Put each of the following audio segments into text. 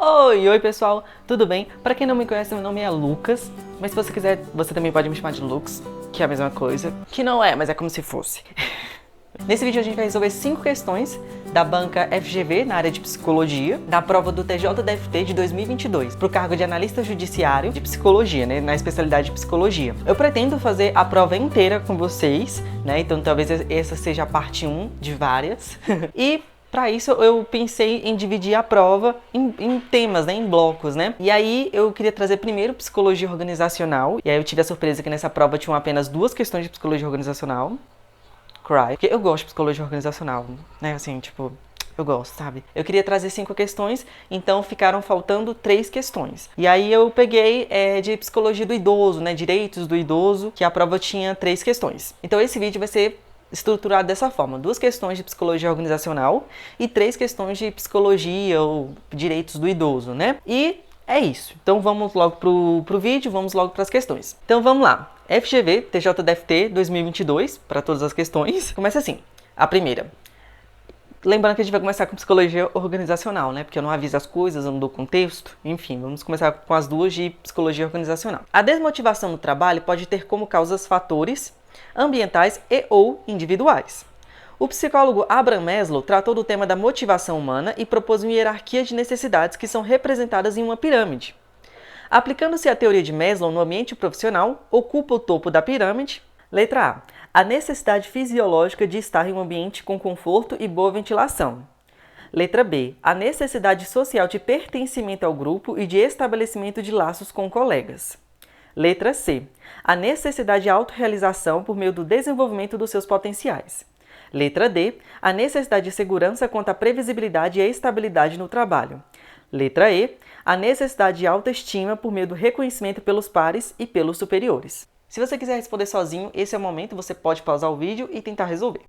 Oi pessoal, tudo bem? Para quem não me conhece, meu nome é Lucas, mas se você quiser, você também pode me chamar de Lux, que é a mesma coisa. Que não é, mas é como se fosse. Nesse vídeo a gente vai resolver 5 questões da banca FGV na área de psicologia, da prova do TJDFT de 2022, para o cargo de analista judiciário de psicologia, né, na especialidade de psicologia. Eu pretendo fazer a prova inteira com vocês, né, então talvez essa seja a parte 1 de várias. E para isso eu pensei em dividir a prova em temas, né, em blocos, né? E aí eu queria trazer primeiro psicologia organizacional, e aí eu tive a surpresa que nessa prova tinham apenas 2 questões de psicologia organizacional. Porque eu gosto de psicologia organizacional, né, assim, tipo, eu gosto, sabe? Eu queria trazer 5 questões, então ficaram faltando 3 questões. E aí eu peguei de psicologia do idoso, né, direitos do idoso, que a prova tinha 3 questões. Então esse vídeo vai ser estruturado dessa forma: 2 questões de psicologia organizacional e 3 questões de psicologia ou direitos do idoso, né? E é isso. Então vamos logo pro vídeo, vamos logo para as questões. Então vamos lá. FGV, TJDFT 2022, para todas as questões. Começa assim, a primeira. Lembrando que a gente vai começar com psicologia organizacional, né? Porque eu não aviso as coisas, eu não dou contexto. Enfim, vamos começar com as 2 de psicologia organizacional. A desmotivação no trabalho pode ter como causas fatores ambientais e ou individuais. O psicólogo Abraham Maslow tratou do tema da motivação humana e propôs uma hierarquia de necessidades que são representadas em uma pirâmide. Aplicando-se a teoria de Maslow no ambiente profissional, ocupa o topo da pirâmide. Letra A. A necessidade fisiológica de estar em um ambiente com conforto e boa ventilação. Letra B. A necessidade social de pertencimento ao grupo e de estabelecimento de laços com colegas. Letra C. A necessidade de autorrealização por meio do desenvolvimento dos seus potenciais. Letra D. A necessidade de segurança quanto à previsibilidade e estabilidade no trabalho. Letra E. A necessidade de autoestima por meio do reconhecimento pelos pares e pelos superiores. Se você quiser responder sozinho, esse é o momento, você pode pausar o vídeo e tentar resolver.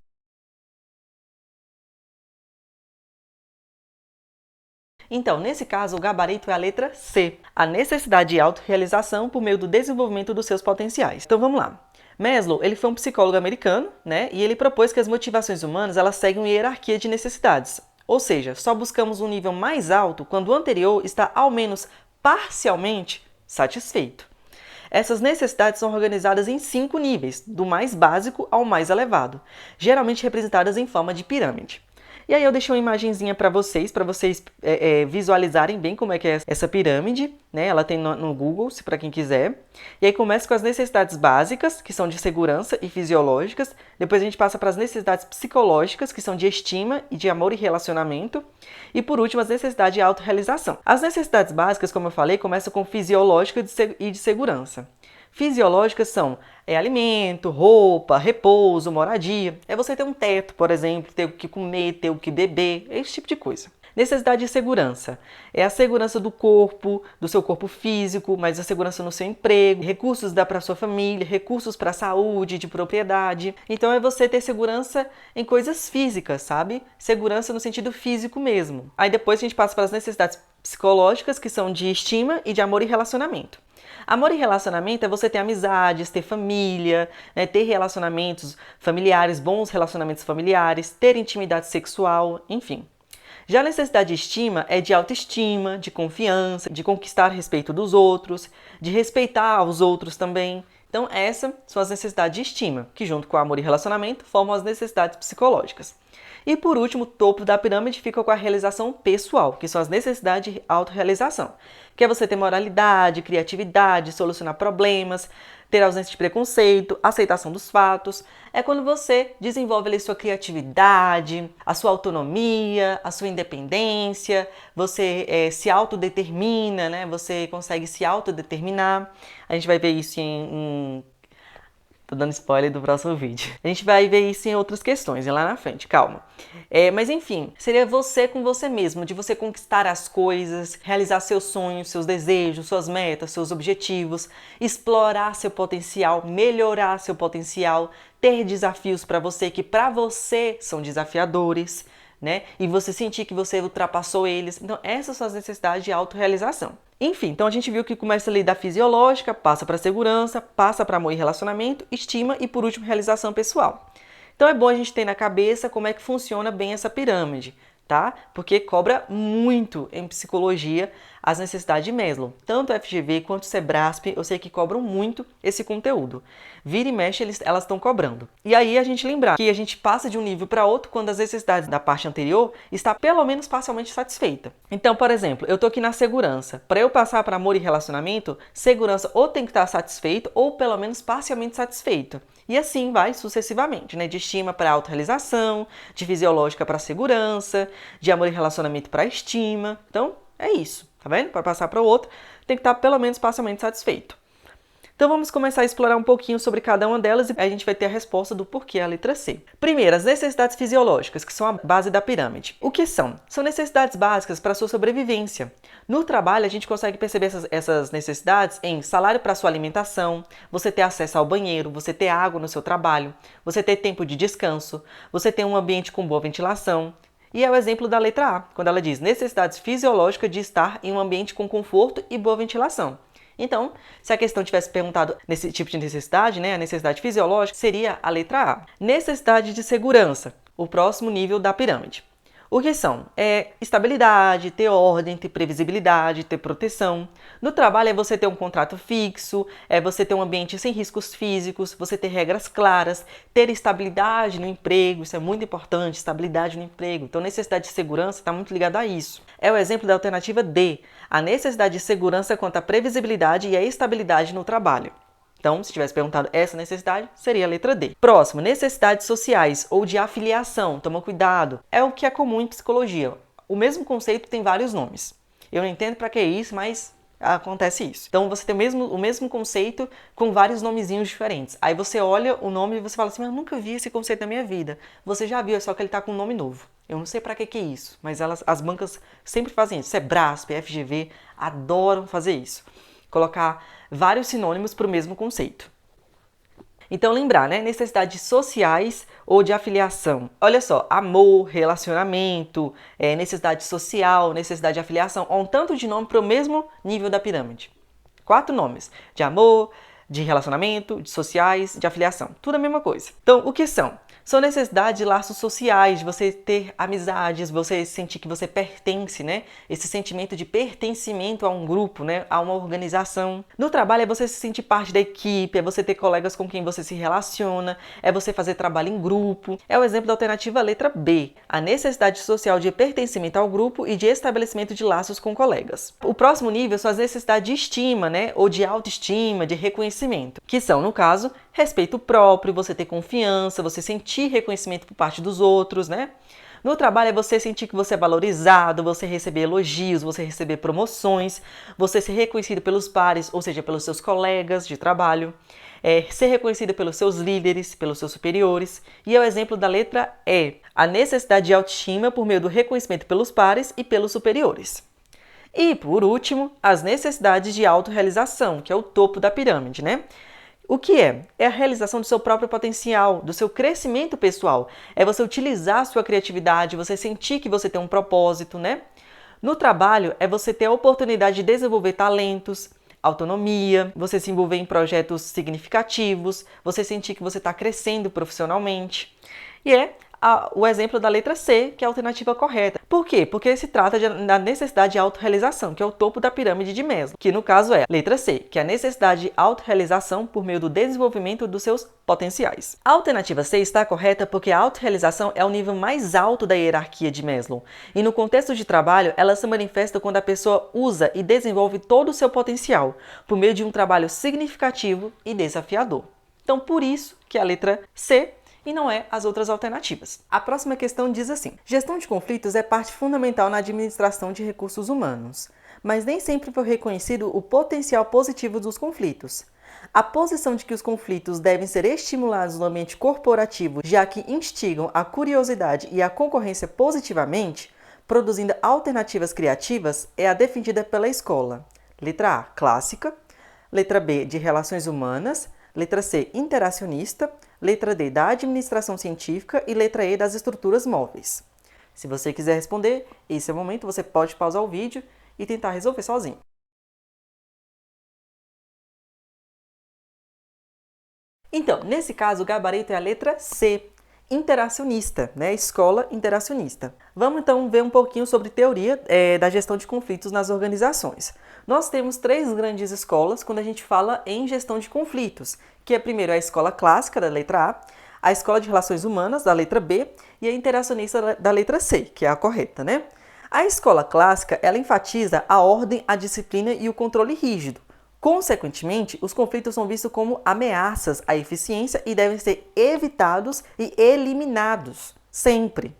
Então, nesse caso, o gabarito é a letra C, a necessidade de autorrealização por meio do desenvolvimento dos seus potenciais. Então vamos lá. Maslow, ele foi um psicólogo americano, né? E ele propôs que as motivações humanas, elas seguem uma hierarquia de necessidades. Ou seja, só buscamos um nível mais alto quando o anterior está ao menos parcialmente satisfeito. Essas necessidades são organizadas em 5 níveis, do mais básico ao mais elevado, geralmente representadas em forma de pirâmide. E aí eu deixei uma imagenzinha para vocês visualizarem bem como é que é essa pirâmide, né? Ela tem no Google, se para quem quiser. E aí começa com as necessidades básicas, que são de segurança e fisiológicas. Depois a gente passa para as necessidades psicológicas, que são de estima e de amor e relacionamento. E por último, as necessidades de autorrealização. As necessidades básicas, como eu falei, começam com fisiológica e de segurança. Fisiológicas são alimento, roupa, repouso, moradia. É você ter um teto, por exemplo, ter o que comer, ter o que beber, esse tipo de coisa. Necessidade de segurança. É a segurança do corpo, do seu corpo físico, mas a segurança no seu emprego, recursos para sua família, recursos para a saúde, de propriedade. Então é você ter segurança em coisas físicas, sabe? Segurança no sentido físico mesmo. Aí depois a gente passa para as necessidades psicológicas, que são de estima e de amor e relacionamento. Amor e relacionamento é você ter amizades, ter família, né, ter relacionamentos familiares, bons relacionamentos familiares, ter intimidade sexual, enfim. Já a necessidade de estima é de autoestima, de confiança, de conquistar respeito dos outros, de respeitar os outros também. Então essas são as necessidades de estima, que junto com o amor e relacionamento formam as necessidades psicológicas. E por último, o topo da pirâmide fica com a realização pessoal, que são as necessidades de autorrealização, que é você ter moralidade, criatividade, solucionar problemas, ter ausência de preconceito, aceitação dos fatos. É quando você desenvolve ali sua criatividade, a sua autonomia, a sua independência, você se autodetermina, né? Você consegue se autodeterminar. A gente vai ver isso Tô dando spoiler do próximo vídeo. A gente vai ver isso em outras questões, lá na frente, calma. Mas enfim, seria você com você mesmo, de você conquistar as coisas, realizar seus sonhos, seus desejos, suas metas, seus objetivos, explorar seu potencial, melhorar seu potencial, ter desafios para você que para você são desafiadores, né? E você sentir que você ultrapassou eles. Então, essas são as necessidades de autorrealização. Enfim, então a gente viu que começa ali da fisiológica, passa para segurança, passa para amor e relacionamento, estima e, por último, realização pessoal. Então é bom a gente ter na cabeça como é que funciona bem essa pirâmide, tá? Porque cobra muito em psicologia as necessidades de Maslow. Tanto o FGV quanto o Sebrasp, eu sei que cobram muito esse conteúdo. Vira e mexe, elas estão cobrando. E aí a gente lembrar que a gente passa de um nível para outro quando as necessidades da parte anterior está pelo menos parcialmente satisfeita. Então, por exemplo, eu tô aqui na segurança. Para eu passar para amor e relacionamento, segurança ou tem que estar satisfeito ou pelo menos parcialmente satisfeito. E assim vai sucessivamente, né? De estima para autorrealização, de fisiológica para segurança, de amor e relacionamento para estima. Então, é isso, tá vendo? Para passar para o outro, tem que estar pelo menos parcialmente satisfeito. Então vamos começar a explorar um pouquinho sobre cada uma delas e a gente vai ter a resposta do porquê a letra C. Primeiro, as necessidades fisiológicas, que são a base da pirâmide. O que são? São necessidades básicas para a sua sobrevivência. No trabalho, a gente consegue perceber essas necessidades em salário para sua alimentação, você ter acesso ao banheiro, você ter água no seu trabalho, você ter tempo de descanso, você ter um ambiente com boa ventilação. E é o exemplo da letra A, quando ela diz necessidades fisiológicas de estar em um ambiente com conforto e boa ventilação. Então, se a questão tivesse perguntado nesse tipo de necessidade, né, a necessidade fisiológica, seria a letra A. Necessidade de segurança, o próximo nível da pirâmide. O que são? É estabilidade, ter ordem, ter previsibilidade, ter proteção. No trabalho é você ter um contrato fixo, é você ter um ambiente sem riscos físicos, você ter regras claras, ter estabilidade no emprego, isso é muito importante, estabilidade no emprego. Então, necessidade de segurança está muito ligada a isso. É o exemplo da alternativa D, a necessidade de segurança quanto à previsibilidade e à estabilidade no trabalho. Então, se tivesse perguntado essa necessidade, seria a letra D. Próximo, necessidades sociais ou de afiliação. Toma cuidado. É o que é comum em psicologia. O mesmo conceito tem vários nomes. Eu não entendo para que isso, mas acontece isso. Então, você tem o mesmo conceito com vários nomezinhos diferentes. Aí você olha o nome e você fala assim, mas eu nunca vi esse conceito na minha vida. Você já viu, é só que ele está com um nome novo. Eu não sei para que é isso, mas as bancas sempre fazem isso. Sebrasp, FGV, adoram fazer isso. Colocar vários sinônimos para o mesmo conceito. Então, lembrar, né? Necessidades sociais ou de afiliação. Olha só, amor, relacionamento, necessidade social, necessidade de afiliação. Há um tanto de nome para o mesmo nível da pirâmide. 4 nomes. De amor, de relacionamento, de sociais, de afiliação. Tudo a mesma coisa. Então, o que são? São necessidades de laços sociais, de você ter amizades, você sentir que você pertence, né? Esse sentimento de pertencimento a um grupo, né? A uma organização. No trabalho é você se sentir parte da equipe, é você ter colegas com quem você se relaciona, é você fazer trabalho em grupo. É o exemplo da alternativa letra B, a necessidade social de pertencimento ao grupo e de estabelecimento de laços com colegas. O próximo nível são as necessidades de estima, né? Ou de autoestima, de reconhecimento, que são, no caso, respeito próprio, você ter confiança, você sentir reconhecimento por parte dos outros, né? No trabalho é você sentir que você é valorizado, você receber elogios, você receber promoções, você ser reconhecido pelos pares, ou seja, pelos seus colegas de trabalho, ser reconhecido pelos seus líderes, pelos seus superiores. E é o exemplo da letra E, a necessidade de autoestima por meio do reconhecimento pelos pares e pelos superiores. E, por último, as necessidades de autorrealização, que é o topo da pirâmide, né? O que é? É a realização do seu próprio potencial, do seu crescimento pessoal. É você utilizar a sua criatividade, você sentir que você tem um propósito, né? No trabalho, é você ter a oportunidade de desenvolver talentos, autonomia, você se envolver em projetos significativos, você sentir que você está crescendo profissionalmente. E é o exemplo da letra C, que é a alternativa correta. Por quê? Porque se trata da necessidade de autorrealização, que é o topo da pirâmide de Maslow, que no caso é a letra C, que é a necessidade de autorrealização por meio do desenvolvimento dos seus potenciais. A alternativa C está correta porque a autorrealização é o nível mais alto da hierarquia de Maslow, e no contexto de trabalho, ela se manifesta quando a pessoa usa e desenvolve todo o seu potencial, por meio de um trabalho significativo e desafiador. Então, por isso que a letra C e não é as outras alternativas. A próxima questão diz assim: gestão de conflitos é parte fundamental na administração de recursos humanos, mas nem sempre foi reconhecido o potencial positivo dos conflitos. A posição de que os conflitos devem ser estimulados no ambiente corporativo, já que instigam a curiosidade e a concorrência positivamente, produzindo alternativas criativas, é a defendida pela escola. Letra A, clássica. Letra B, de relações humanas. Letra C, interacionista. Letra D, da administração científica. E letra E, das estruturas móveis. Se você quiser responder, esse é o momento, você pode pausar o vídeo e tentar resolver sozinho. Então, nesse caso, o gabarito é a letra C. interacionista, né? Escola interacionista. Vamos então ver um pouquinho sobre teoria da gestão de conflitos nas organizações. Nós temos 3 grandes escolas quando a gente fala em gestão de conflitos, que é primeiro a escola clássica, da letra a escola de relações humanas, da letra B, e a interacionista da letra C, que é a correta, né? A escola clássica, ela enfatiza a ordem, a disciplina e o controle rígido. Consequentemente, os conflitos são vistos como ameaças à eficiência e devem ser evitados e eliminados, sempre.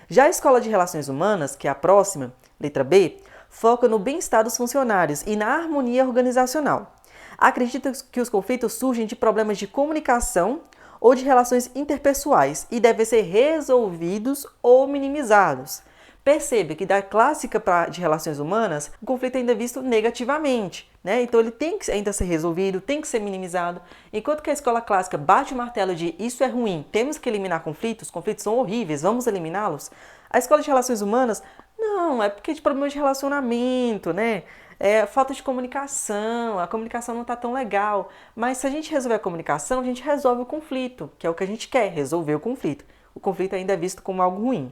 Já a escola de relações humanas, que é a próxima, letra B, foca no bem-estar dos funcionários e na harmonia organizacional. Acredita que os conflitos surgem de problemas de comunicação ou de relações interpessoais e devem ser resolvidos ou minimizados. Percebe que da clássica de relações humanas, o conflito ainda é visto negativamente, né? Então ele tem que ainda ser resolvido, tem que ser minimizado. Enquanto que a escola clássica bate o martelo de isso é ruim, temos que eliminar conflitos são horríveis, vamos eliminá-los. A escola de relações humanas, não, é porque de problemas de relacionamento, né? Falta de comunicação, a comunicação não está tão legal. Mas se a gente resolver a comunicação, a gente resolve o conflito, que é o que a gente quer, resolver o conflito. O conflito ainda é visto como algo ruim.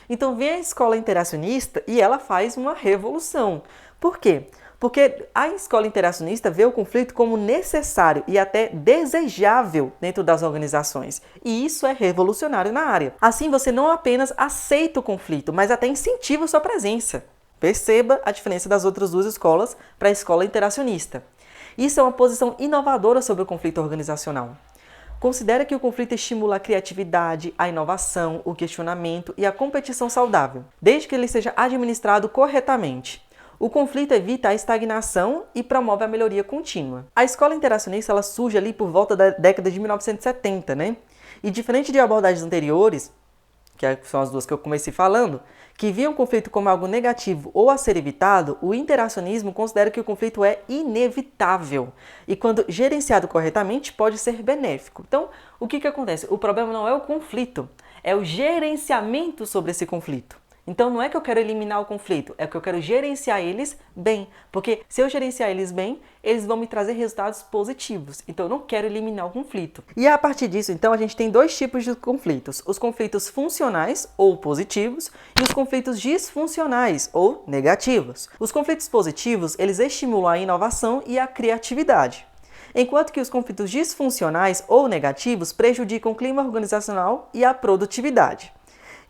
Então vem a escola interacionista e ela faz uma revolução. Por quê? Porque a escola interacionista vê o conflito como necessário e até desejável dentro das organizações. E isso é revolucionário na área. Assim, você não apenas aceita o conflito, mas até incentiva sua presença. Perceba a diferença das outras 2 escolas para a escola interacionista. Isso é uma posição inovadora sobre o conflito organizacional. Considera que o conflito estimula a criatividade, a inovação, o questionamento e a competição saudável, desde que ele seja administrado corretamente. O conflito evita a estagnação e promove a melhoria contínua. A escola interacionista ela surge ali por volta da década de 1970, né? E diferente de abordagens anteriores, que são as 2 que eu comecei falando, que viam o conflito como algo negativo ou a ser evitado, o interacionismo considera que o conflito é inevitável e, quando gerenciado corretamente, pode ser benéfico. Então, o que acontece? O problema não é o conflito, é o gerenciamento sobre esse conflito. Então, não é que eu quero eliminar o conflito, é que eu quero gerenciar eles bem. Porque se eu gerenciar eles bem, eles vão me trazer resultados positivos. Então, eu não quero eliminar o conflito. E a partir disso, então, a gente tem 2 tipos de conflitos. Os conflitos funcionais, ou positivos, e os conflitos disfuncionais, ou negativos. Os conflitos positivos, eles estimulam a inovação e a criatividade. Enquanto que os conflitos disfuncionais, ou negativos, prejudicam o clima organizacional e a produtividade.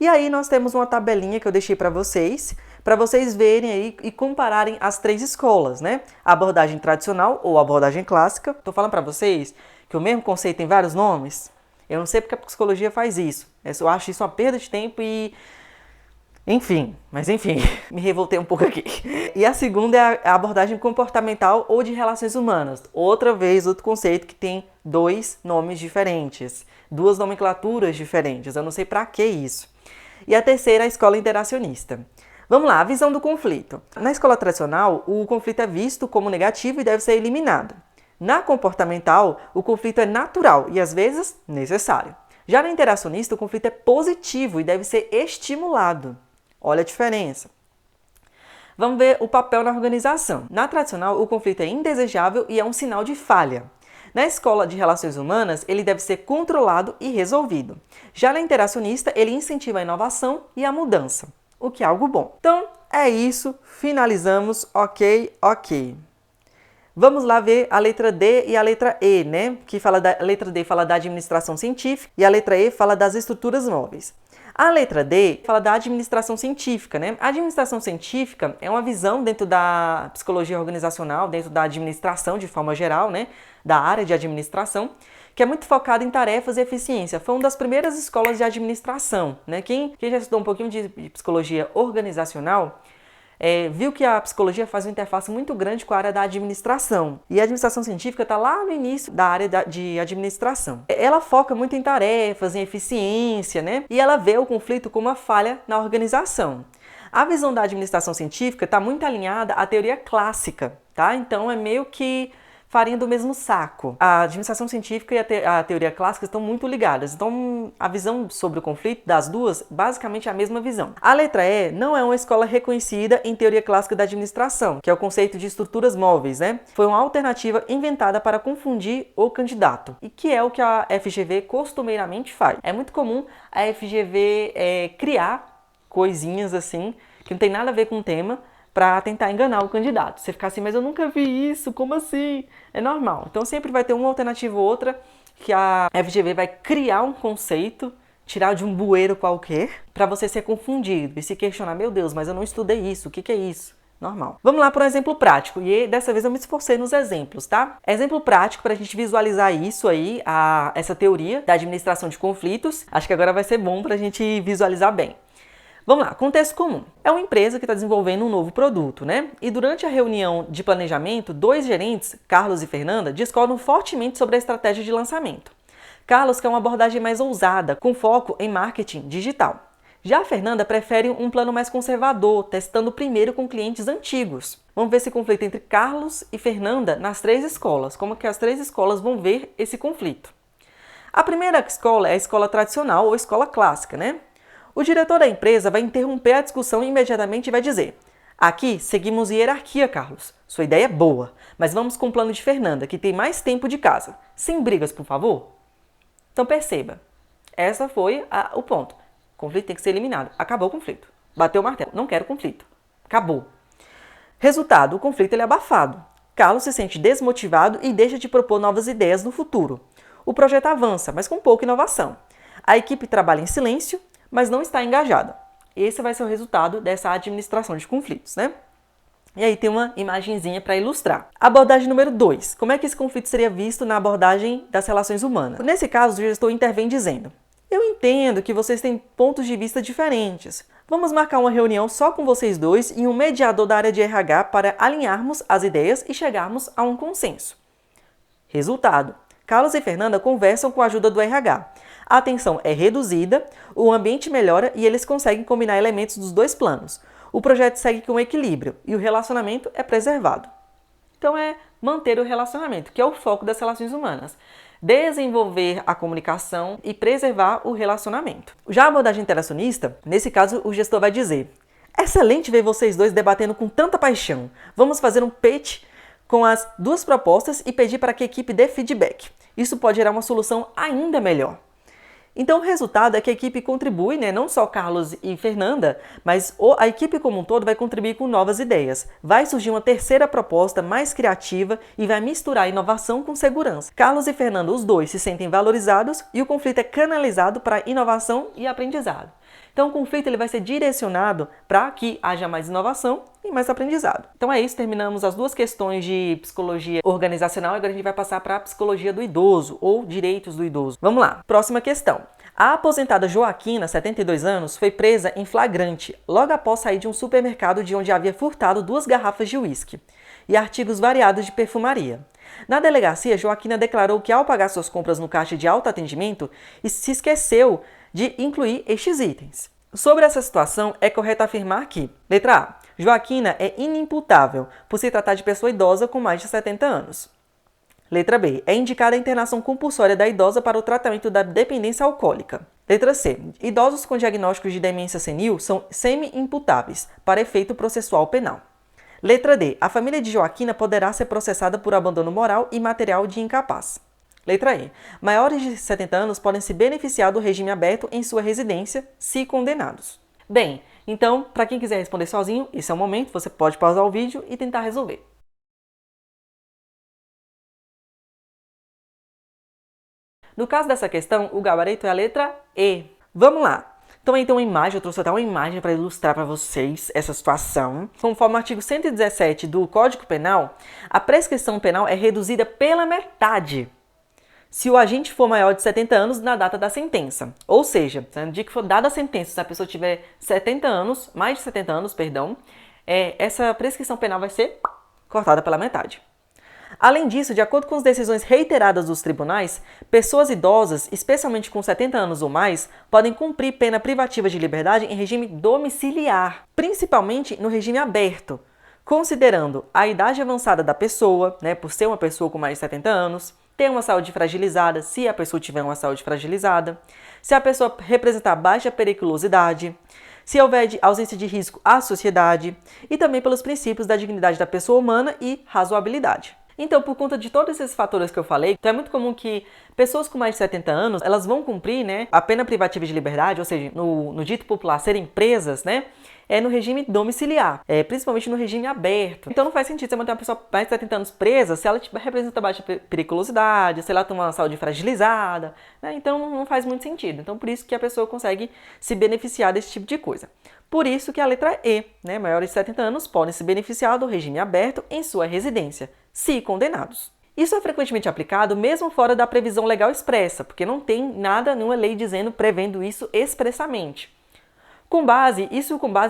E aí nós temos uma tabelinha que eu deixei para vocês verem aí e compararem as 3 escolas, né? A abordagem tradicional ou a abordagem clássica. Estou falando para vocês que o mesmo conceito tem vários nomes. Eu não sei porque a psicologia faz isso. Eu acho isso uma perda de tempo e... Enfim, me revoltei um pouco aqui. E a segunda é a abordagem comportamental ou de relações humanas. Outra vez, outro conceito que tem 2 nomes diferentes, 2 nomenclaturas diferentes. Eu não sei para que isso. E a terceira é a escola interacionista. Vamos lá, a visão do conflito. Na escola tradicional, o conflito é visto como negativo e deve ser eliminado. Na comportamental, o conflito é natural e às vezes necessário. Já na interacionista, o conflito é positivo e deve ser estimulado. Olha a diferença. Vamos ver o papel na organização. Na tradicional, o conflito é indesejável e é um sinal de falha. Na escola de relações humanas, ele deve ser controlado e resolvido. Já na interacionista, ele incentiva a inovação e a mudança, o que é algo bom. Então, é isso. Finalizamos. Ok. Vamos lá ver a letra D e a letra E, né? A letra D fala da administração científica e a letra E fala das estruturas móveis. A letra D fala da administração científica, né? A administração científica é uma visão dentro da psicologia organizacional, dentro da administração de forma geral, né? Da área de administração, que é muito focada em tarefas e eficiência. Foi uma das primeiras escolas de administração, né? Quem já estudou um pouquinho de psicologia organizacional, viu que a psicologia faz uma interface muito grande com a área da administração. E a administração científica está lá no início da área de administração. Ela foca muito em tarefas, em eficiência, né? E ela vê o conflito como uma falha na organização. A visão da administração científica está muito alinhada à teoria clássica, tá? Então é meio que farinha do mesmo saco. A administração científica e a teoria clássica estão muito ligadas, então a visão sobre o conflito das duas, basicamente é a mesma visão. A letra E não é uma escola reconhecida em teoria clássica da administração, que é o conceito de estruturas móveis, né? Foi uma alternativa inventada para confundir o candidato, e que é o que a FGV costumeiramente faz. É muito comum a FGV criar coisinhas assim, que não tem nada a ver com o tema, para tentar enganar o candidato. Você ficar assim, mas eu nunca vi isso, como assim? É normal. Então sempre vai ter uma alternativa ou outra que a FGV vai criar um conceito, tirar de um bueiro qualquer, para você ser confundido e se questionar, meu Deus, mas eu não estudei isso, o que é isso? Normal. Vamos lá para um exemplo prático, e dessa vez eu me esforcei nos exemplos, tá? Exemplo prático para a gente visualizar isso aí, essa teoria da administração de conflitos. Acho que agora vai ser bom para a gente visualizar bem. Vamos lá, contexto comum. É uma empresa que está desenvolvendo um novo produto, né? E durante a reunião de planejamento, dois gerentes, Carlos e Fernanda, discordam fortemente sobre a estratégia de lançamento. Carlos quer uma abordagem mais ousada, com foco em marketing digital. Já a Fernanda prefere um plano mais conservador, testando primeiro com clientes antigos. Vamos ver esse conflito entre Carlos e Fernanda nas 3 escolas. Como que as 3 escolas vão ver esse conflito? A primeira escola é a escola tradicional ou escola clássica, né? O diretor da empresa vai interromper a discussão imediatamente e vai dizer: aqui seguimos hierarquia, Carlos. Sua ideia é boa, mas vamos com o plano de Fernanda, que tem mais tempo de casa. Sem brigas, por favor. Então perceba, essa foi o ponto. O conflito tem que ser eliminado. Acabou o conflito. Bateu o martelo. Não quero conflito. Acabou. Resultado, o conflito é abafado. Carlos se sente desmotivado e deixa de propor novas ideias no futuro. O projeto avança, mas com pouca inovação. A equipe trabalha em silêncio, mas não está engajada. Esse vai ser o resultado dessa administração de conflitos, né? E aí tem uma imagenzinha para ilustrar. Abordagem número 2. Como é que esse conflito seria visto na abordagem das relações humanas? Nesse caso, o gestor intervém dizendo: eu entendo que vocês têm pontos de vista diferentes. Vamos marcar uma reunião só com vocês dois e um mediador da área de RH para alinharmos as ideias e chegarmos a um consenso. Resultado: Carlos e Fernanda conversam com a ajuda do RH. A tensão é reduzida, o ambiente melhora e eles conseguem combinar elementos dos 2 planos. O projeto segue com equilíbrio e o relacionamento é preservado. Então é manter o relacionamento, que é o foco das relações humanas. Desenvolver a comunicação e preservar o relacionamento. Já a abordagem interacionista, nesse caso o gestor vai dizer: excelente ver vocês dois debatendo com tanta paixão. Vamos fazer um pitch com as 2 propostas e pedir para que a equipe dê feedback. Isso pode gerar uma solução ainda melhor. Então o resultado é que a equipe contribui, né? Não só Carlos e Fernanda, mas a equipe como um todo vai contribuir com novas ideias. Vai surgir uma terceira proposta mais criativa e vai misturar inovação com segurança. Carlos e Fernanda, os dois, se sentem valorizados e o conflito é canalizado para inovação e aprendizado. Então o conflito ele vai ser direcionado para que haja mais inovação e mais aprendizado. Então é isso, terminamos as 2 questões de psicologia organizacional e agora a gente vai passar para a psicologia do idoso ou direitos do idoso. Vamos lá, próxima questão. A aposentada Joaquina, 72 anos, foi presa em flagrante logo após sair de um supermercado de onde havia furtado 2 garrafas de uísque e artigos variados de perfumaria. Na delegacia, Joaquina declarou que ao pagar suas compras no caixa de autoatendimento, se esqueceu de incluir estes itens. Sobre essa situação, é correto afirmar que, letra A, Joaquina é inimputável por se tratar de pessoa idosa com mais de 70 anos. Letra B, é indicada a internação compulsória da idosa para o tratamento da dependência alcoólica. Letra C, idosos com diagnósticos de demência senil são semi-imputáveis para efeito processual penal. Letra D, a família de Joaquina poderá ser processada por abandono moral e material de incapaz. Letra E. Maiores de 70 anos podem se beneficiar do regime aberto em sua residência, se condenados. Bem, então, para quem quiser responder sozinho, esse é o momento, você pode pausar o vídeo e tentar resolver. No caso dessa questão, o gabarito é a letra E. Vamos lá! Então aí tem uma imagem, eu trouxe até uma imagem para ilustrar para vocês essa situação. Conforme o artigo 117 do Código Penal, a prescrição penal é reduzida pela metade se o agente for maior de 70 anos na data da sentença. Ou seja, no dia que for dada a sentença, se a pessoa tiver 70 anos, mais de 70 anos, perdão, essa prescrição penal vai ser cortada pela metade. Além disso, de acordo com as decisões reiteradas dos tribunais, pessoas idosas, especialmente com 70 anos ou mais, podem cumprir pena privativa de liberdade em regime domiciliar, principalmente no regime aberto, considerando a idade avançada da pessoa, né, por ser uma pessoa com mais de 70 anos, ter uma saúde fragilizada, se a pessoa tiver uma saúde fragilizada, se a pessoa representar baixa periculosidade, se houver ausência de risco à sociedade e também pelos princípios da dignidade da pessoa humana e razoabilidade. Então, por conta de todos esses fatores que eu falei, então é muito comum que pessoas com mais de 70 anos, elas vão cumprir, né, a pena privativa de liberdade, ou seja, no dito popular, serem presas, né, no regime domiciliar, principalmente no regime aberto. Então não faz sentido você manter uma pessoa mais de 70 anos presa se ela representa baixa periculosidade, se ela tem uma saúde fragilizada, né? Então não faz muito sentido. Então por isso que a pessoa consegue se beneficiar desse tipo de coisa. Por isso que a letra E, né, maiores de 70 anos podem se beneficiar do regime aberto em sua residência, se condenados. Isso é frequentemente aplicado mesmo fora da previsão legal expressa, porque não tem nada, nenhuma lei prevendo isso expressamente. Com base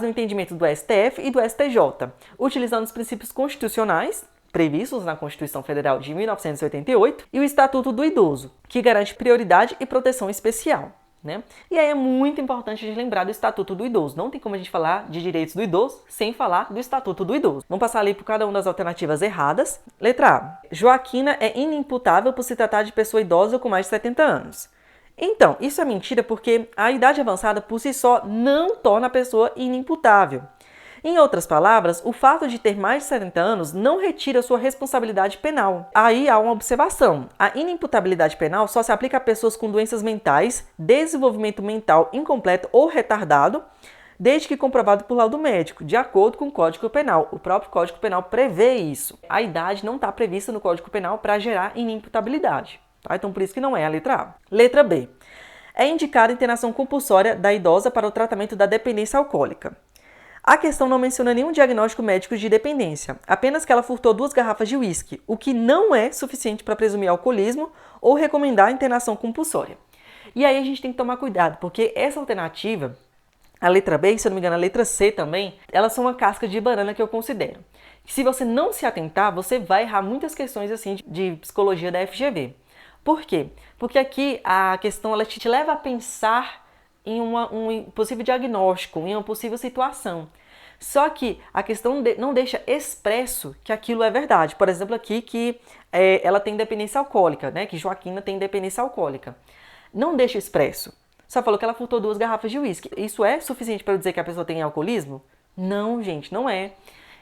no entendimento do STF e do STJ, utilizando os princípios constitucionais previstos na Constituição Federal de 1988 e o Estatuto do Idoso, que garante prioridade e proteção especial, né? E aí é muito importante a gente lembrar do Estatuto do Idoso. Não tem como a gente falar de direitos do idoso sem falar do Estatuto do Idoso. Vamos passar ali por cada uma das alternativas erradas. Letra A. Joaquina é inimputável por se tratar de pessoa idosa com mais de 70 anos. Então, isso é mentira porque a idade avançada por si só não torna a pessoa inimputável. Em outras palavras, o fato de ter mais de 70 anos não retira sua responsabilidade penal. Aí há uma observação. A inimputabilidade penal só se aplica a pessoas com doenças mentais, desenvolvimento mental incompleto ou retardado, desde que comprovado por laudo médico, de acordo com o Código Penal. O próprio Código Penal prevê isso. A idade não está prevista no Código Penal para gerar inimputabilidade. Tá? Então, por isso que não é a letra A. Letra B. É indicada a internação compulsória da idosa para o tratamento da dependência alcoólica. A questão não menciona nenhum diagnóstico médico de dependência, apenas que ela furtou 2 garrafas de uísque, o que não é suficiente para presumir alcoolismo ou recomendar a internação compulsória. E aí a gente tem que tomar cuidado, porque essa alternativa, a letra B, se eu não me engano, a letra C também, elas são uma casca de banana que eu considero. Se você não se atentar, você vai errar muitas questões assim de psicologia da FGV. Por quê? Porque aqui a questão ela te leva a pensar em um possível diagnóstico, em uma possível situação. Só que a questão não deixa expresso que aquilo é verdade. Por exemplo, aqui que ela tem dependência alcoólica, né? Que Joaquina tem dependência alcoólica. Não deixa expresso. Só falou que ela furtou 2 garrafas de uísque. Isso é suficiente para eu dizer que a pessoa tem alcoolismo? Não, gente, não é.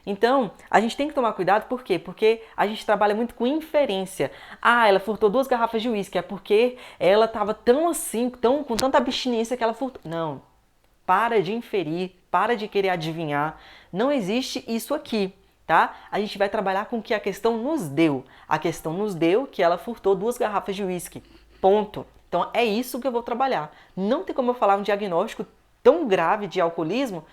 Então, a gente tem que tomar cuidado, por quê? Porque a gente trabalha muito com inferência. Ah, ela furtou 2 garrafas de uísque, é porque ela estava tão assim, com tanta abstinência que ela furtou. Não, para de inferir, para de querer adivinhar. Não existe isso aqui, tá? A gente vai trabalhar com o que a questão nos deu. A questão nos deu que ela furtou 2 garrafas de uísque, ponto. Então, é isso que eu vou trabalhar. Não tem como eu falar um diagnóstico tão grave de alcoolismo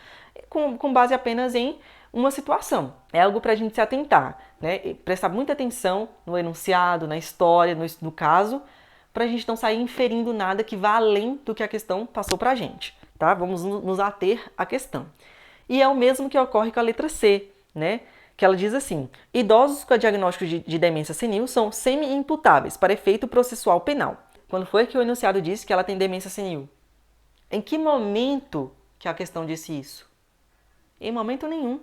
com base apenas em uma situação. É algo para a gente se atentar, né? E prestar muita atenção no enunciado, na história, no caso, para a gente não sair inferindo nada que vá além do que a questão passou para a gente, tá? Vamos nos ater à questão. E é o mesmo que ocorre com a letra C, né? Que ela diz assim: idosos com diagnóstico de demência senil são semi-imputáveis para efeito processual penal. Quando foi que o enunciado disse que ela tem demência senil? Em que momento que a questão disse isso? Em momento nenhum.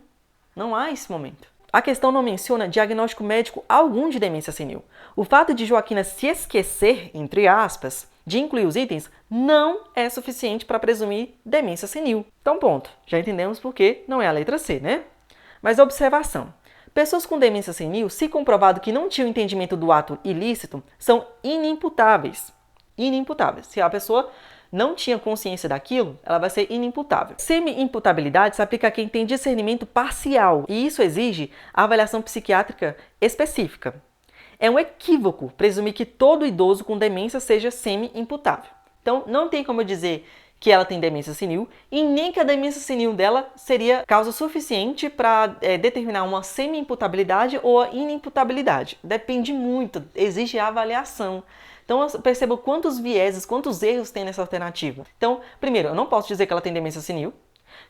Não há esse momento. A questão não menciona diagnóstico médico algum de demência senil. O fato de Joaquina se esquecer, entre aspas, de incluir os itens não é suficiente para presumir demência senil. Então, ponto. Já entendemos por que não é a letra C, né? Mas observação. Pessoas com demência senil, se comprovado que não tinham entendimento do ato ilícito, são inimputáveis. Inimputáveis. Se a pessoa não tinha consciência daquilo, ela vai ser inimputável. Semi-imputabilidade se aplica a quem tem discernimento parcial, e isso exige a avaliação psiquiátrica específica. É um equívoco presumir que todo idoso com demência seja semi-imputável. Então, não tem como eu dizer que ela tem demência senil, e nem que a demência senil dela seria causa suficiente para determinar uma semi-imputabilidade ou a inimputabilidade. Depende muito, exige a avaliação. Então, perceba quantos vieses, quantos erros tem nessa alternativa. Então, primeiro, eu não posso dizer que ela tem demência senil.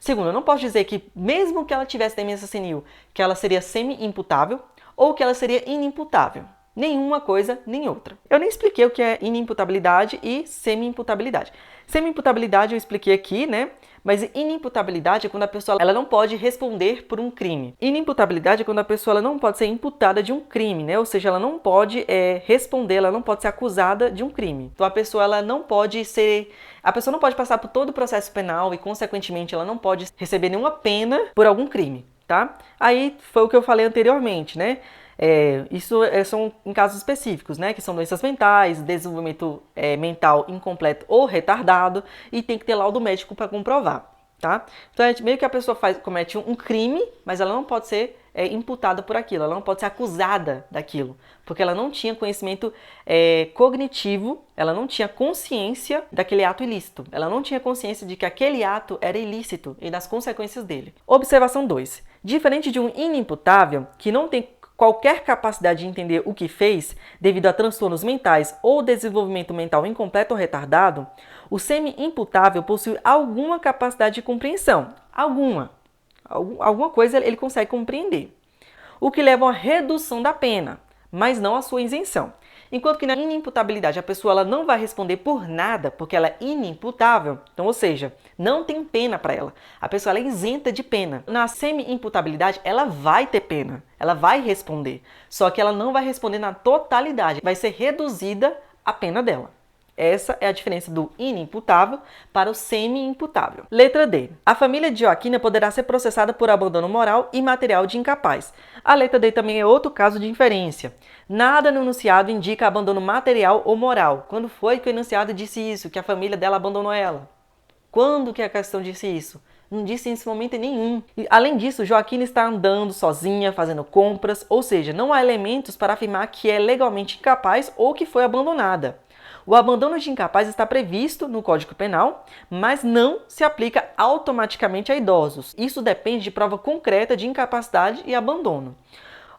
Segundo, eu não posso dizer que, mesmo que ela tivesse demência senil, que ela seria semi-imputável ou que ela seria inimputável. Nenhuma coisa, nem outra. Eu nem expliquei o que é inimputabilidade e semi-imputabilidade. Semi-imputabilidade eu expliquei aqui, né? Mas inimputabilidade é quando a pessoa ela não pode responder por um crime. Inimputabilidade é quando a pessoa ela não pode ser imputada de um crime, né? Ou seja, ela não pode responder, ela não pode ser acusada de um crime. Então a pessoa ela não pode ser... A pessoa não pode passar por todo o processo penal e, consequentemente, ela não pode receber nenhuma pena por algum crime, tá? Aí foi o que eu falei anteriormente, né? Isso são em casos específicos, né? Que são doenças mentais, desenvolvimento mental incompleto ou retardado, e tem que ter laudo médico para comprovar, tá? Então, meio que a pessoa comete um crime, mas ela não pode ser imputada por aquilo, ela não pode ser acusada daquilo, porque ela não tinha conhecimento cognitivo, ela não tinha consciência daquele ato ilícito, ela não tinha consciência de que aquele ato era ilícito e das consequências dele. Observação 2. Diferente de um inimputável, que não tem qualquer capacidade de entender o que fez devido a transtornos mentais ou desenvolvimento mental incompleto ou retardado, o semi-imputável possui alguma capacidade de compreensão, alguma coisa ele consegue compreender, o que leva a uma redução da pena, mas não a sua isenção. Enquanto que na inimputabilidade a pessoa ela não vai responder por nada, porque ela é inimputável, então, ou seja, não tem pena para ela. A pessoa ela é isenta de pena. Na semi-imputabilidade ela vai ter pena, ela vai responder, só que ela não vai responder na totalidade, vai ser reduzida a pena dela. Essa é a diferença do inimputável para o semi-imputável. Letra D. A família de Joaquina poderá ser processada por abandono moral e material de incapaz. A letra D também é outro caso de inferência. Nada no enunciado indica abandono material ou moral. Quando foi que o enunciado disse isso, que a família dela abandonou ela? Quando que a questão disse isso? Não disse em momento nenhum. E, além disso, Joaquina está andando sozinha, fazendo compras, ou seja, não há elementos para afirmar que é legalmente incapaz ou que foi abandonada. O abandono de incapaz está previsto no Código Penal, mas não se aplica automaticamente a idosos. Isso depende de prova concreta de incapacidade e abandono.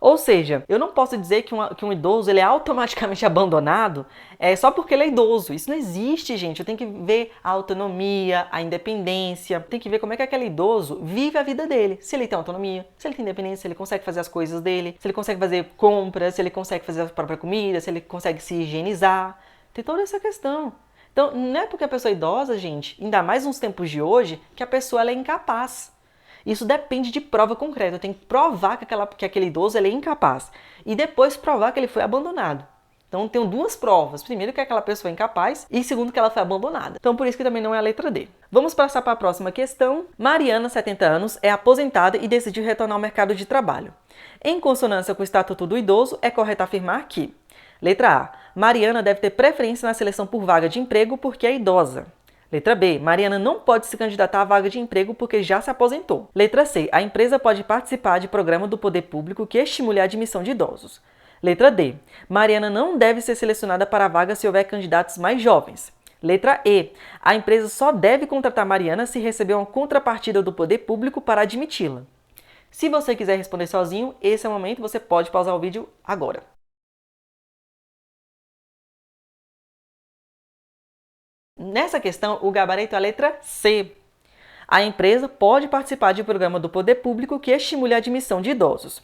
Ou seja, eu não posso dizer que um idoso ele é automaticamente abandonado só porque ele é idoso. Isso não existe, gente. Eu tenho que ver a autonomia, a independência. Tem que ver como é que aquele idoso vive a vida dele. Se ele tem autonomia, se ele tem independência, se ele consegue fazer as coisas dele, se ele consegue fazer compras, se ele consegue fazer a própria comida, se ele consegue se higienizar. Tem toda essa questão. Então, não é porque a pessoa é idosa, gente, ainda mais nos tempos de hoje, que a pessoa ela é incapaz. Isso depende de prova concreta. Eu tenho que provar que aquele idoso ele é incapaz. E depois provar que ele foi abandonado. Então, tenho duas provas. Primeiro, que aquela pessoa é incapaz. E segundo, que ela foi abandonada. Então, por isso que também não é a letra D. Vamos passar para a próxima questão. Mariana, 70 anos, é aposentada e decidiu retornar ao mercado de trabalho. Em consonância com o Estatuto do Idoso, é correto afirmar que... Letra A. Mariana deve ter preferência na seleção por vaga de emprego porque é idosa. Letra B. Mariana não pode se candidatar à vaga de emprego porque já se aposentou. Letra C. A empresa pode participar de programa do poder público que estimule a admissão de idosos. Letra D. Mariana não deve ser selecionada para a vaga se houver candidatos mais jovens. Letra E. A empresa só deve contratar Mariana se receber uma contrapartida do poder público para admiti-la. Se você quiser responder sozinho, esse é o momento, você pode pausar o vídeo agora. Nessa questão, o gabarito é a letra C. A empresa pode participar de programa do poder público que estimule a admissão de idosos.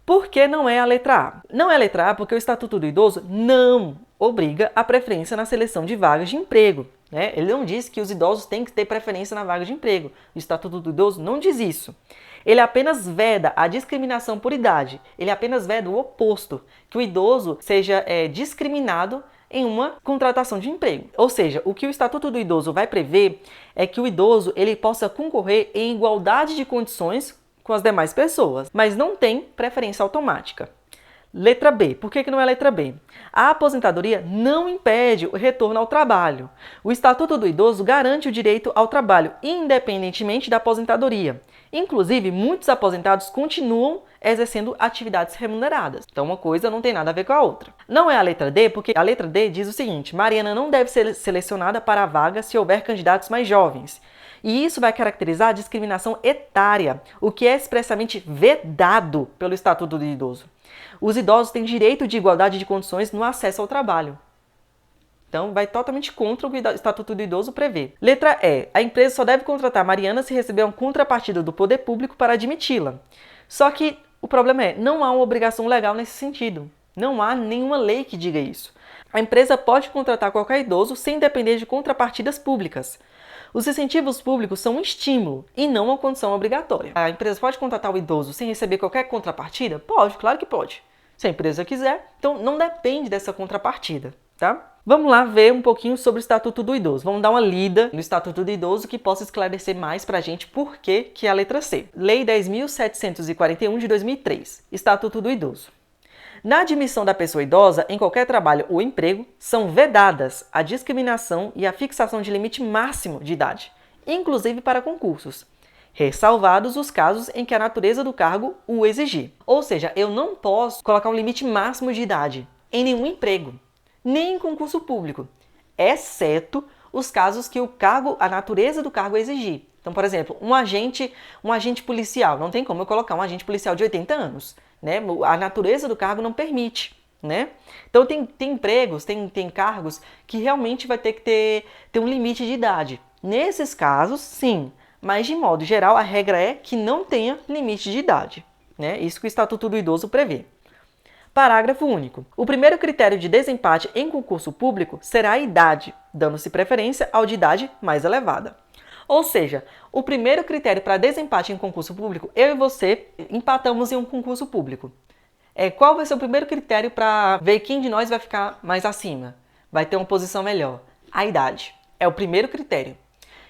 Por que não é a letra A? Não é a letra A porque o Estatuto do Idoso não obriga a preferência na seleção de vagas de emprego. Né? Ele não diz que os idosos têm que ter preferência na vaga de emprego. O Estatuto do Idoso não diz isso. Ele apenas veda a discriminação por idade. Ele apenas veda o oposto, que o idoso seja discriminado em uma contratação de emprego. Ou seja, o que o Estatuto do Idoso vai prever é que o idoso ele possa concorrer em igualdade de condições com as demais pessoas, mas não tem preferência automática. Letra B. Por que não é letra B? A aposentadoria não impede o retorno ao trabalho. O Estatuto do Idoso garante o direito ao trabalho, independentemente da aposentadoria. Inclusive, muitos aposentados continuam exercendo atividades remuneradas. Então, uma coisa não tem nada a ver com a outra. Não é a letra D, porque a letra D diz o seguinte: Mariana não deve ser selecionada para a vaga se houver candidatos mais jovens. E isso vai caracterizar a discriminação etária, o que é expressamente vedado pelo Estatuto do Idoso. Os idosos têm direito de igualdade de condições no acesso ao trabalho. Então, vai totalmente contra o que o Estatuto do Idoso prevê. Letra E. A empresa só deve contratar Mariana se receber uma contrapartida do poder público para admiti-la. Só que o problema é, não há uma obrigação legal nesse sentido. Não há nenhuma lei que diga isso. A empresa pode contratar qualquer idoso sem depender de contrapartidas públicas. Os incentivos públicos são um estímulo e não uma condição obrigatória. A empresa pode contratar o idoso sem receber qualquer contrapartida? Pode, claro que pode. Se a empresa quiser, então não depende dessa contrapartida, tá? Vamos lá ver um pouquinho sobre o Estatuto do Idoso. Vamos dar uma lida no Estatuto do Idoso que possa esclarecer mais pra gente por que é a letra C. Lei 10.741 de 2003, Estatuto do Idoso. Na admissão da pessoa idosa em qualquer trabalho ou emprego, são vedadas a discriminação e a fixação de limite máximo de idade, inclusive para concursos, ressalvados os casos em que a natureza do cargo o exigir. Ou seja, eu não posso colocar um limite máximo de idade em nenhum emprego, nem em concurso público, exceto os casos que a natureza do cargo exigir. Então, por exemplo, um agente policial, não tem como eu colocar um agente policial de 80 anos, né? A natureza do cargo não permite, né? Então, tem empregos, tem cargos que realmente vai ter que ter um limite de idade. Nesses casos, sim, mas de modo geral, a regra é que não tenha limite de idade, né? Isso que o Estatuto do Idoso prevê. Parágrafo único. O primeiro critério de desempate em concurso público será a idade, dando-se preferência ao de idade mais elevada. Ou seja, o primeiro critério para desempate em concurso público, eu e você empatamos em um concurso público. Qual vai ser o primeiro critério para ver quem de nós vai ficar mais acima? Vai ter uma posição melhor? A idade. É o primeiro critério.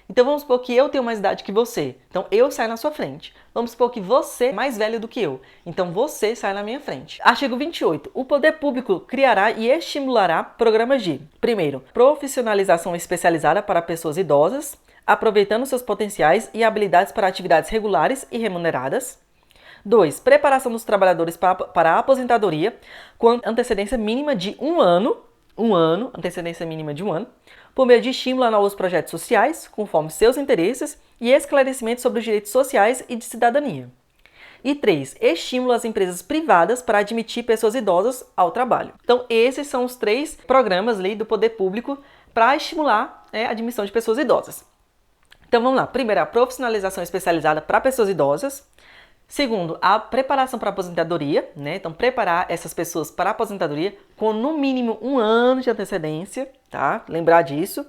Então vamos supor que eu tenho mais idade que você. Então eu saio na sua frente. Vamos supor que você é mais velho do que eu. Então você sai na minha frente. Artigo 28. O poder público criará e estimulará programas de, primeiro, profissionalização especializada para pessoas idosas, aproveitando seus potenciais e habilidades para atividades regulares e remuneradas. 2. Preparação dos trabalhadores para a aposentadoria com antecedência mínima de um ano, antecedência mínima de um ano, por meio de estímulo a novos projetos sociais, conforme seus interesses, e esclarecimento sobre os direitos sociais e de cidadania. E 3. Estímulo às empresas privadas para admitir pessoas idosas ao trabalho. Então, esses são os 3 programas lei do poder público para estimular a admissão de pessoas idosas. Então, vamos lá. Primeiro, a profissionalização especializada para pessoas idosas. Segundo, a preparação para a aposentadoria, né? Então, preparar essas pessoas para a aposentadoria com no mínimo um ano de antecedência, tá? Lembrar disso.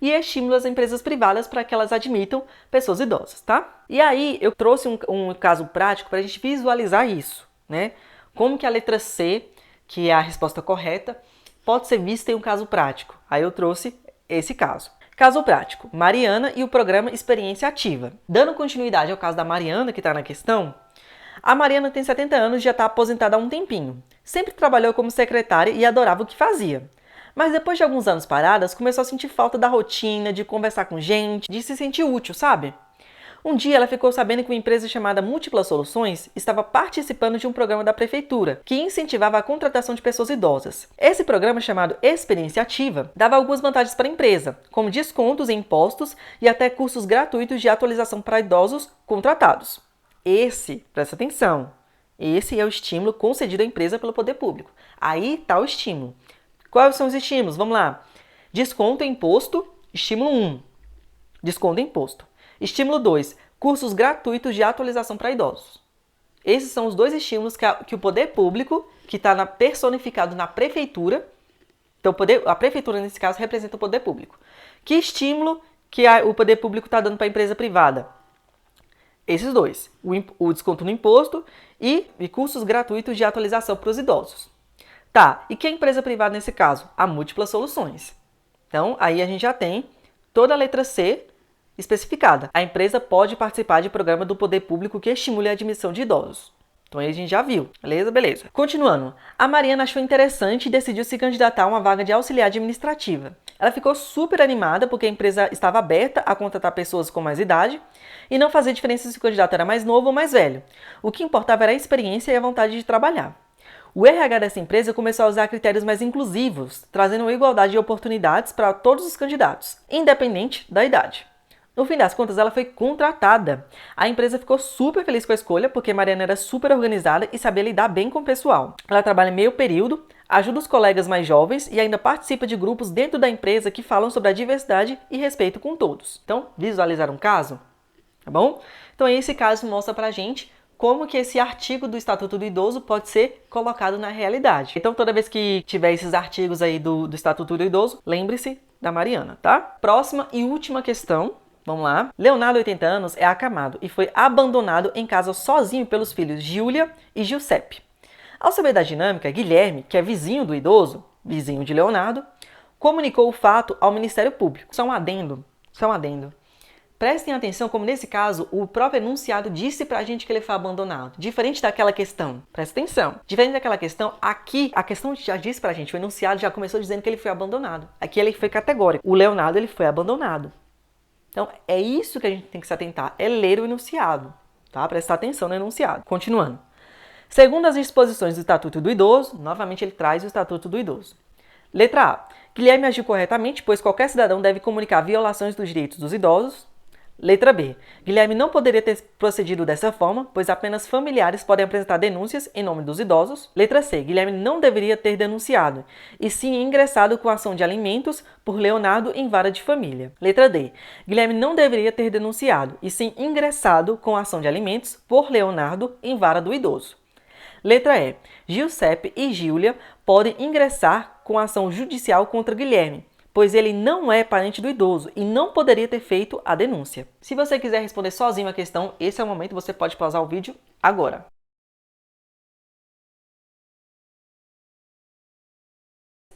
E estímulo às empresas privadas para que elas admitam pessoas idosas, tá? E aí, eu trouxe um caso prático para a gente visualizar isso, né? Como que a letra C, que é a resposta correta, pode ser vista em um caso prático. Aí eu trouxe esse caso. Caso prático, Mariana e o programa Experiência Ativa. Dando continuidade ao caso da Mariana, que está na questão, a Mariana tem 70 anos e já está aposentada há um tempinho. Sempre trabalhou como secretária e adorava o que fazia. Mas depois de alguns anos paradas, começou a sentir falta da rotina, de conversar com gente, de se sentir útil, sabe? Um dia ela ficou sabendo que uma empresa chamada Múltiplas Soluções estava participando de um programa da prefeitura que incentivava a contratação de pessoas idosas. Esse programa, chamado Experiência Ativa, dava algumas vantagens para a empresa, como descontos em impostos e até cursos gratuitos de atualização para idosos contratados. Presta atenção, esse é o estímulo concedido à empresa pelo poder público. Aí está o estímulo. Quais são os estímulos? Vamos lá. Desconto em imposto, estímulo 1. Desconto em imposto. Estímulo 2, cursos gratuitos de atualização para idosos. Esses são os 2 estímulos que o poder público, que está personificado na prefeitura, então a prefeitura nesse caso representa o poder público. Que estímulo que o poder público está dando para a empresa privada? Esses 2, o desconto no imposto e cursos gratuitos de atualização para os idosos. Tá, e que é a empresa privada nesse caso? A Múltiplas Soluções. Então, aí a gente já tem toda a letra C especificada. A empresa pode participar de programa do poder público que estimule a admissão de idosos. Então aí a gente já viu. Beleza? Continuando. A Mariana achou interessante e decidiu se candidatar a uma vaga de auxiliar administrativa. Ela ficou super animada porque a empresa estava aberta a contratar pessoas com mais idade e não fazia diferença se o candidato era mais novo ou mais velho. O que importava era a experiência e a vontade de trabalhar. O RH dessa empresa começou a usar critérios mais inclusivos, trazendo uma igualdade de oportunidades para todos os candidatos, independente da idade. No fim das contas, ela foi contratada. A empresa ficou super feliz com a escolha, porque Mariana era super organizada e sabia lidar bem com o pessoal. Ela trabalha em meio período, ajuda os colegas mais jovens e ainda participa de grupos dentro da empresa que falam sobre a diversidade e respeito com todos. Então, visualizar um caso? Tá bom? Então, esse caso mostra pra gente como que esse artigo do Estatuto do Idoso pode ser colocado na realidade. Então, toda vez que tiver esses artigos aí do Estatuto do Idoso, lembre-se da Mariana, tá? Próxima e última questão. Vamos lá. Leonardo, 80 anos, é acamado e foi abandonado em casa sozinho pelos filhos Júlia e Giuseppe. Ao saber da dinâmica, Guilherme, que é vizinho do idoso, vizinho de Leonardo, comunicou o fato ao Ministério Público. Só um adendo. Prestem atenção como, nesse caso, o próprio enunciado disse pra gente que ele foi abandonado. Diferente daquela questão. Presta atenção. Diferente daquela questão, aqui, a questão já disse pra gente, o enunciado já começou dizendo que ele foi abandonado. Aqui ele foi categórico. O Leonardo, ele foi abandonado. Então, é isso que a gente tem que se atentar. É ler o enunciado, tá? Prestar atenção no enunciado. Continuando. Segundo as disposições do Estatuto do Idoso, novamente ele traz o Estatuto do Idoso. Letra A. Guilherme agiu corretamente, pois qualquer cidadão deve comunicar violações dos direitos dos idosos. Letra B. Guilherme não poderia ter procedido dessa forma, pois apenas familiares podem apresentar denúncias em nome dos idosos. Letra C. Guilherme não deveria ter denunciado, e sim ingressado com ação de alimentos por Leonardo em vara de família. Letra D. Guilherme não deveria ter denunciado, e sim ingressado com ação de alimentos por Leonardo em vara do idoso. Letra E. Giuseppe e Júlia podem ingressar com ação judicial contra Guilherme, pois ele não é parente do idoso e não poderia ter feito a denúncia. Se você quiser responder sozinho a questão, esse é o momento, você pode pausar o vídeo agora.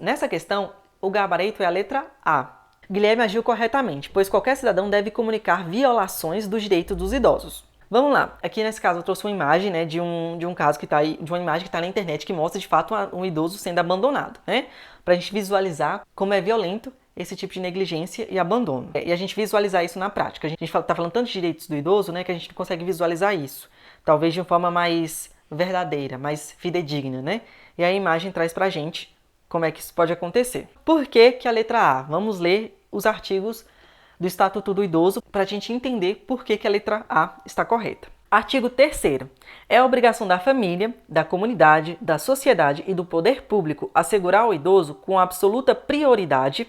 Nessa questão, o gabarito é a letra A. Guilherme agiu corretamente, pois qualquer cidadão deve comunicar violações dos direitos dos idosos. Vamos lá, aqui nesse caso eu trouxe uma imagem, né, de um caso que está aí, de uma imagem que está na internet que mostra de fato um idoso sendo abandonado, né? Para a gente visualizar como é violento esse tipo de negligência e abandono. E a gente visualizar isso na prática. A gente está falando tanto de direitos do idoso, né, que a gente não consegue visualizar isso. Talvez de uma forma mais verdadeira, mais fidedigna, né? E a imagem traz pra gente como é que isso pode acontecer. Por que que a letra A? Vamos ler os artigos do Estatuto do Idoso para a gente entender por que que a letra A está correta. Artigo 3º. É obrigação da família, da comunidade, da sociedade e do poder público assegurar ao idoso com absoluta prioridade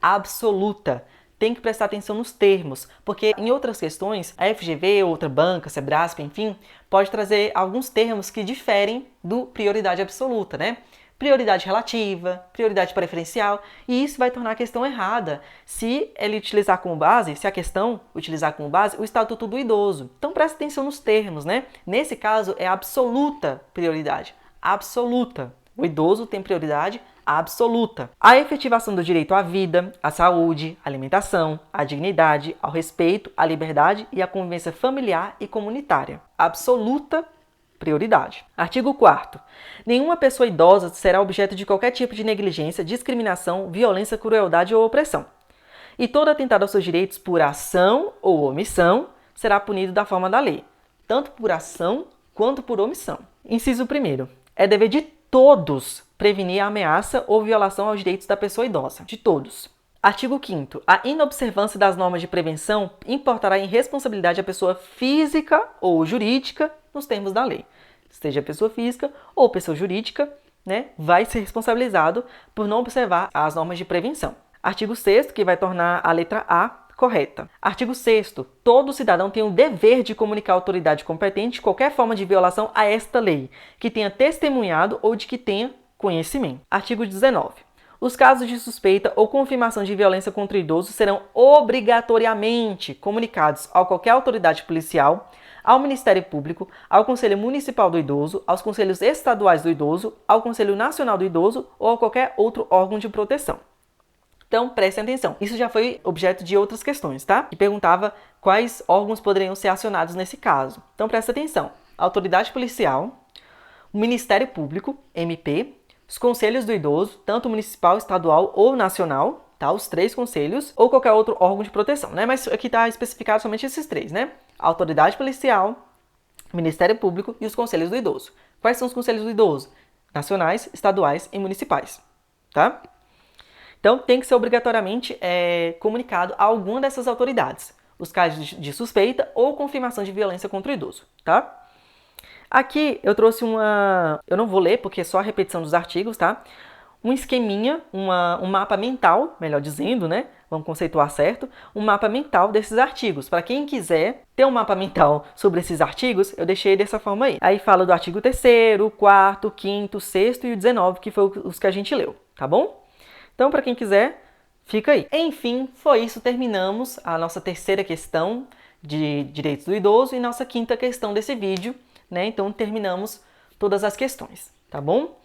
absoluta. Tem que prestar atenção nos termos, porque em outras questões, a FGV, outra banca, Sebrasp, enfim, pode trazer alguns termos que diferem do prioridade absoluta, né? Prioridade relativa, prioridade preferencial, e isso vai tornar a questão errada se ele utilizar como base, se a questão utilizar como base o Estatuto do Idoso. Então presta atenção nos termos, né? Nesse caso é absoluta prioridade, absoluta. O idoso tem prioridade absoluta. A efetivação do direito à vida, à saúde, à alimentação, à dignidade, ao respeito, à liberdade e à convivência familiar e comunitária. Absoluta prioridade. Artigo 4º. Nenhuma pessoa idosa será objeto de qualquer tipo de negligência, discriminação, violência, crueldade ou opressão. E todo atentado aos seus direitos por ação ou omissão será punido da forma da lei, tanto por ação quanto por omissão. Inciso 1º. É dever de todos prevenir a ameaça ou violação aos direitos da pessoa idosa. De todos. Artigo 5º. A inobservância das normas de prevenção importará em responsabilidade a pessoa física ou jurídica nos termos da lei. Seja pessoa física ou pessoa jurídica, né, vai ser responsabilizado por não observar as normas de prevenção. Artigo 6º, que vai tornar a letra A correta. Artigo 6º. Todo cidadão tem o dever de comunicar à autoridade competente qualquer forma de violação a esta lei, que tenha testemunhado ou de que tenha conhecimento. Artigo 19. Os casos de suspeita ou confirmação de violência contra o idoso serão obrigatoriamente comunicados a qualquer autoridade policial, ao Ministério Público, ao Conselho Municipal do Idoso, aos Conselhos Estaduais do Idoso, ao Conselho Nacional do Idoso ou a qualquer outro órgão de proteção. Então, prestem atenção. Isso já foi objeto de outras questões, tá? Que perguntava quais órgãos poderiam ser acionados nesse caso. Então, presta atenção. Autoridade policial, o Ministério Público, MP, os Conselhos do Idoso, tanto municipal, estadual ou nacional, tá? Os 3 conselhos, ou qualquer outro órgão de proteção, né? Mas aqui está especificado somente esses 3, né? Autoridade policial, Ministério Público e os Conselhos do Idoso. Quais são os Conselhos do Idoso? Nacionais, estaduais e municipais, tá? Então, tem que ser obrigatoriamente comunicado a alguma dessas autoridades, os casos de suspeita ou confirmação de violência contra o idoso, tá? Aqui eu trouxe eu não vou ler porque é só a repetição dos artigos, tá? um esqueminha, um mapa mental, melhor dizendo, né? Vamos conceituar certo, um mapa mental desses artigos. Para quem quiser ter um mapa mental sobre esses artigos, eu deixei dessa forma aí. Aí fala do artigo 3º, 4º, 5º, 6º e o 19, que foi os que a gente leu, tá bom? Então, para quem quiser, fica aí. Enfim, foi isso. Terminamos a nossa terceira questão de direitos do idoso e nossa quinta questão desse vídeo, né? Então, terminamos todas as questões, tá bom?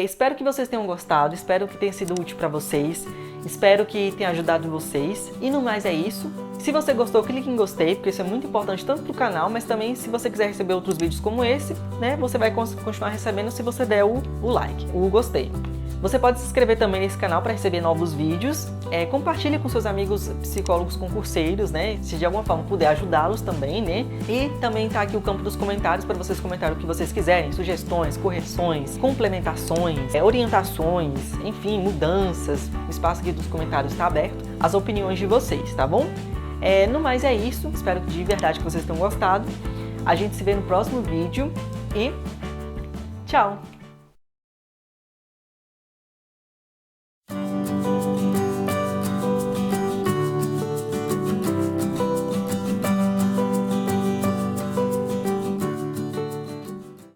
Espero que vocês tenham gostado, espero que tenha sido útil para vocês, espero que tenha ajudado vocês. E no mais é isso. Se você gostou, clique em gostei, porque isso é muito importante tanto para o canal, mas também se você quiser receber outros vídeos como esse, né, você vai continuar recebendo se você der o like, o gostei. Você pode se inscrever também nesse canal para receber novos vídeos. Compartilhe com seus amigos psicólogos concurseiros, né? Se de alguma forma puder ajudá-los também, né? E também tá aqui o campo dos comentários para vocês comentarem o que vocês quiserem. Sugestões, correções, complementações, orientações, enfim, mudanças. O espaço aqui dos comentários está aberto às opiniões de vocês, tá bom? No mais é isso. Espero de verdade que vocês tenham gostado. A gente se vê no próximo vídeo e tchau!